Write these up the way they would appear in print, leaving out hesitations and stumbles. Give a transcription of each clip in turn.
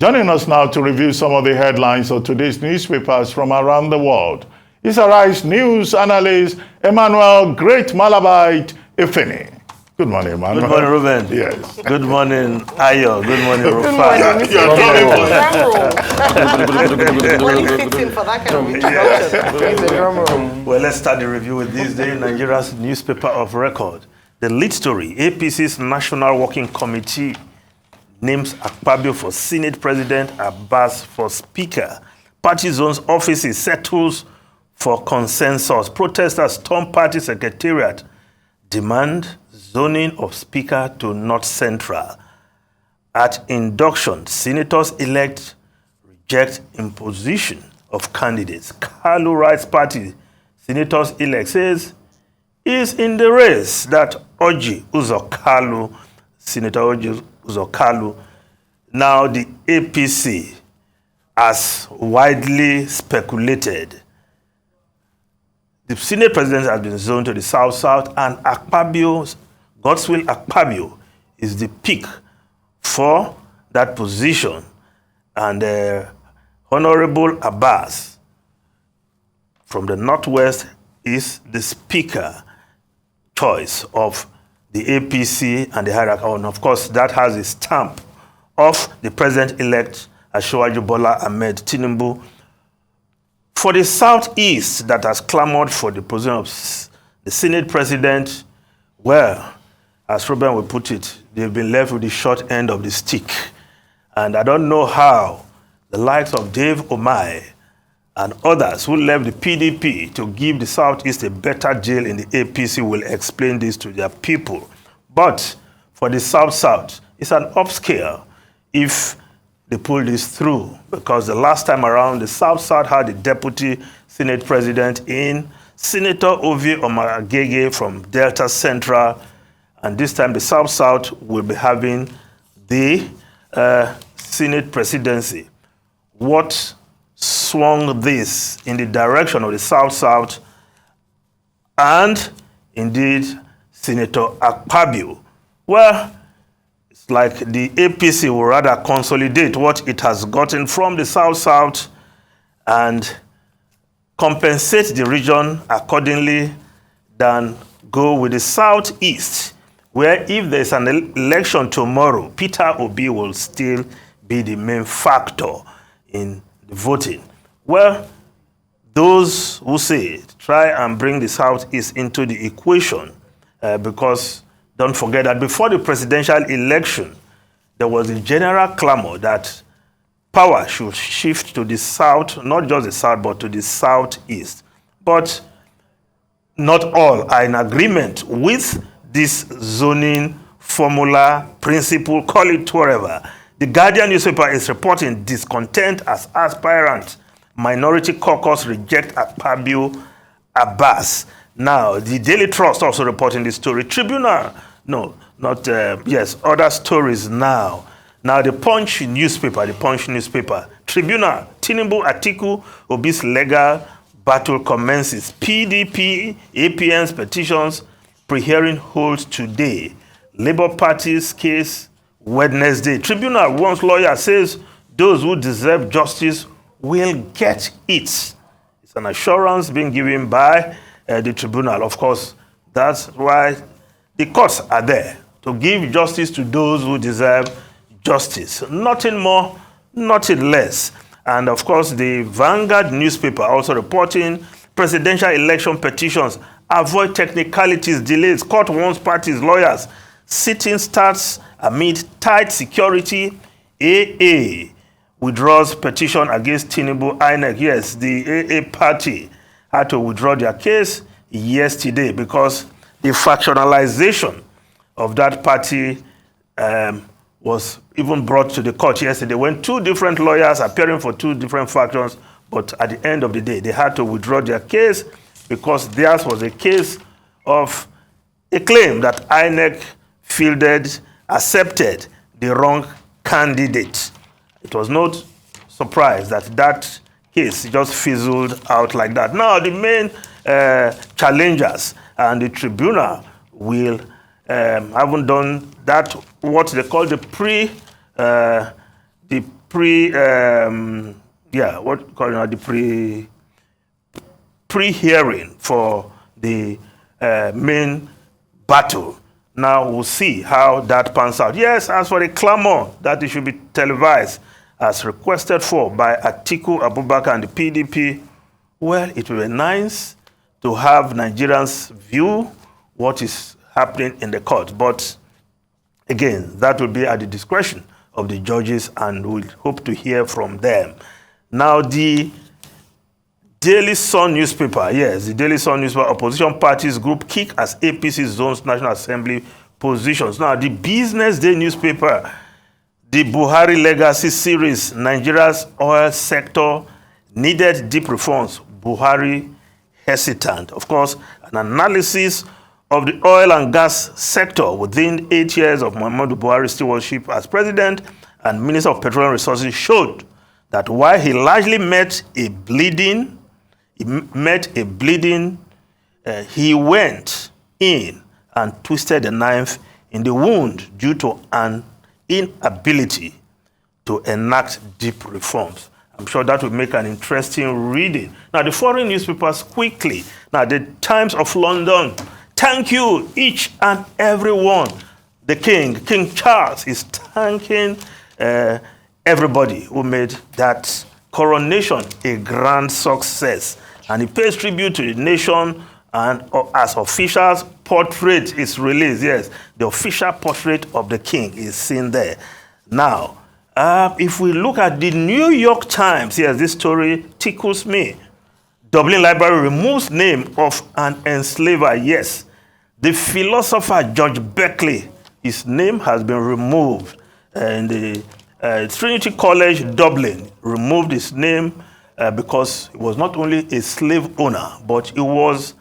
Joining us now to review some of the headlines of today's newspapers from around the world is Arise News analyst Emmanuel Great Malabite Efeni. Good morning, Emmanuel. Good morning, Ruben. Yes. Good morning, Ayo. Good morning, Rufai. Good morning, fitting for that kind of introduction. Well, let's start the review with this day, Nigeria's newspaper of record. The lead story, APC's National Working Committee names Akpabio for Senate President, Abass for Speaker. Party zones offices settles for consensus. Protesters storm party secretariat, demand zoning of Speaker to North Central. At induction, senators-elect reject imposition of candidates. Kalu Rights Party senators-elect says is in the race that Orji Uzor Kalu, Senator Orji Uzor Kalu, now the APC, as widely speculated. The Senate president has been zoned to the South-South, and Akpabio, Godswill Akpabio, is the pick for that position. And Honorable Abass from the Northwest is the speaker choice of the APC and the hierarchy. And of course, that has a stamp of the president-elect Asiwaju Bola Ahmed Tinubu. For the Southeast that has clamored for the position of the Senate president, well, as Ruben will put it, they've been left with the short end of the stick. And I don't know how the likes of Dave Omai and others who left the PDP to give the Southeast a better jail in the APC will explain this to their people. But for the South-South, it's an upscale if they pull this through, because the last time around, the South-South had a deputy Senate president in Senator Ovie Omagege from Delta Central, and this time the South-South will be having the Senate presidency. What swung this in the direction of the South-South and indeed Senator Akpabio? Well, it's like the APC will rather consolidate what it has gotten from the South-South and compensate the region accordingly than go with the Southeast, where if there's an election tomorrow, Peter Obi will still be the main factor in the voting. Well, those who say try and bring the Southeast into the equation, because don't forget that before the presidential election, there was a general clamor that power should shift to the South, not just the South, but to the Southeast. But not all are in agreement with this zoning formula, principle, call it whatever. The Guardian newspaper is reporting discontent as aspirant minority caucus reject Akpabio Abass. Now, the Daily Trust also reporting this story. Tribunal, no, not, yes, other stories now. Now, the Punch newspaper, Tribunal, Tinubu Atiku, Obi's legal battle commences. PDP, APN's petitions, pre-hearing holds today. Labour Party's case, Wednesday. Tribunal, once lawyer says those who deserve justice will get it. It's an assurance being given by the tribunal. Of course, that's why the courts are there, to give justice to those who deserve justice. Nothing more, nothing less. And of course, the Vanguard newspaper also reporting presidential election petitions avoid technicalities, delays. Court warns parties, lawyers. Sitting starts amid tight security. AA withdraws petition against Tinubu INEC. Yes, the AA party had to withdraw their case yesterday because the factionalization of that party was even brought to the court yesterday when two different lawyers appearing for two different factions, but at the end of the day, they had to withdraw their case because theirs was a case of a claim that INEC accepted the wrong candidate. It was not surprised that that case just fizzled out like that. Now, the main challengers and the tribunal will haven't done that, what they call the pre-hearing for the main battle. Now we'll see how that pans out. Yes, as for the clamor that it should be televised as requested for by Atiku Abubakar and the PDP, well, it will be nice to have Nigerians view what is happening in the court. But again, that will be at the discretion of the judges, and we'll hope to hear from them. Now, the Daily Sun newspaper, yes, the Daily Sun newspaper, opposition parties group kick as APC zones National Assembly positions. Now, the Business Day newspaper, the Buhari Legacy series, Nigeria's oil sector needed deep reforms. Buhari hesitant. Of course, an analysis of the oil and gas sector within 8 years of Muhammadu Buhari's stewardship as president and Minister of Petroleum Resources showed that while he largely met a bleeding, he went in and twisted the knife in the wound due to an inability to enact deep reforms. I'm sure that will make an interesting reading. Now, the foreign newspapers quickly. Now, the Times of London, thank you, each and every one. The King Charles, is thanking everybody who made that coronation a grand success. And he pays tribute to the nation, and as officials' portrait is released. Yes, the official portrait of the king is seen there. Now, if we look at the New York Times, yes, this story tickles me. Dublin Library removes name of an enslaver. Yes, the philosopher George Beckley, his name has been removed. And the Trinity College Dublin removed his name because he was not only a slave owner, but he was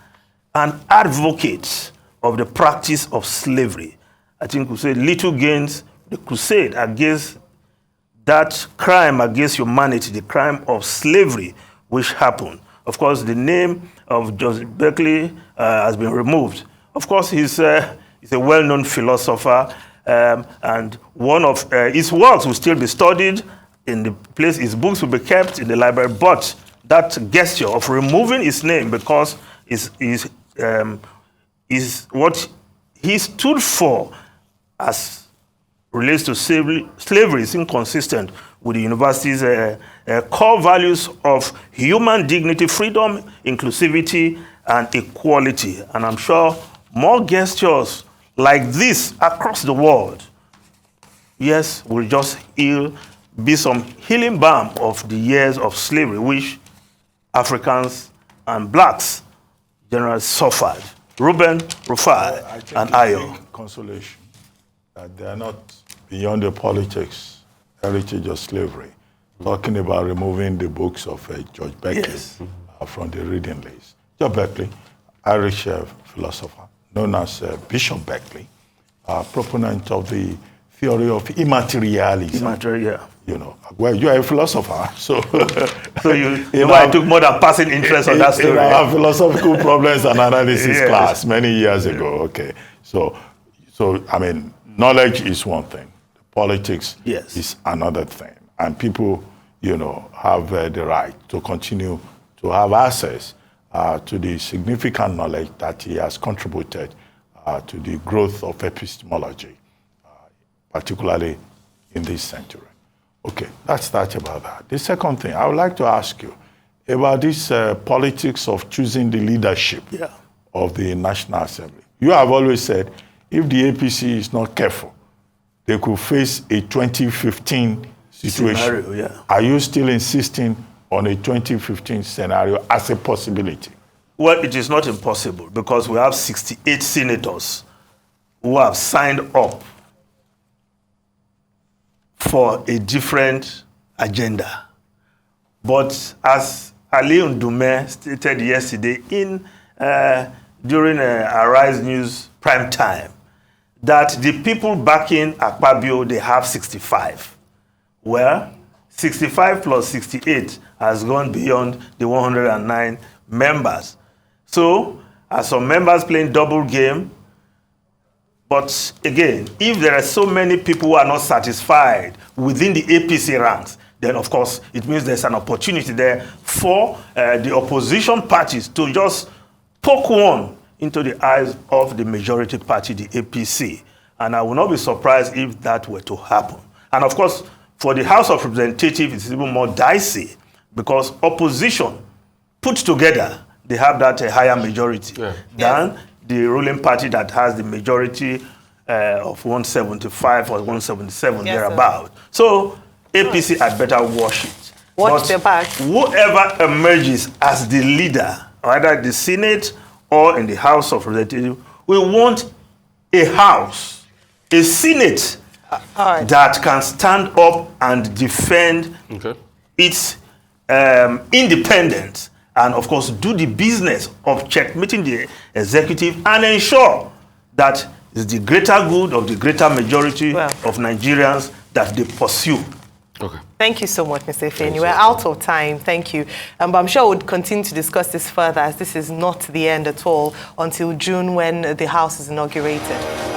an advocate of the practice of slavery. I think we say little gains, the crusade against that crime against humanity, the crime of slavery, which happened. Of course, the name of Joseph Beckley has been removed. Of course, he's a well-known philosopher, and one of his works will still be studied in the place. His books will be kept in the library, but that gesture of removing his name because is what he stood for as relates to slavery is inconsistent with the university's core values of human dignity, freedom, inclusivity, and equality. And I'm sure more gestures like this across the world, yes, will just be some healing balm of the years of slavery, which Africans and blacks generally suffered. Ruben, Rufai, and Ayo. Consolation that they are not beyond the politics, heritage of slavery, talking about removing the books of George Beckley, yes, from the reading list. George Beckley, Irish philosopher, known as Bishop Beckley, proponent of the theory of immaterialism. Immaterial. You know, well, you are a philosopher, so so I took more than passing interest on that story. In our philosophical problems and analysis class many years ago. Okay, so I mean, knowledge is one thing, politics is another thing, and people, have the right to continue to have access to the significant knowledge that he has contributed to the growth of epistemology, particularly in this century. Okay, that's that about that. The second thing, I would like to ask you about this politics of choosing the leadership of the National Assembly. You have always said, if the APC is not careful, they could face a 2015 situation. Scenario, Are you still insisting on a 2015 scenario as a possibility? Well, it is not impossible because we have 68 senators who have signed up for a different agenda. But as Ali Ndume stated yesterday during Arise News prime time, that the people backing Akpabio, they have 65. Well, 65 plus 68 has gone beyond the 109 members. So, as some members playing double game, But again, if there are so many people who are not satisfied within the APC ranks, then of course it means there's an opportunity there for the opposition parties to just poke one into the eyes of the majority party, the APC. And I will not be surprised if that were to happen. And of course, for the House of Representatives, it's even more dicey because opposition put together, they have that higher majority than the ruling party that has the majority of 175 or 177 thereabout. So APC had better watch it. Watch their back. Whoever emerges as the leader, either the Senate or in the House of Representatives, we want a House, a Senate that can stand up and defend its independence and, of course, do the business of checkmating the executive and ensure that it's the greater good of the greater majority of Nigerians that they pursue. Okay. Thank you so much, Mr. Ifeanyi. We're out of time. Thank you. But I'm sure we'll continue to discuss this further, as this is not the end at all until June when the House is inaugurated.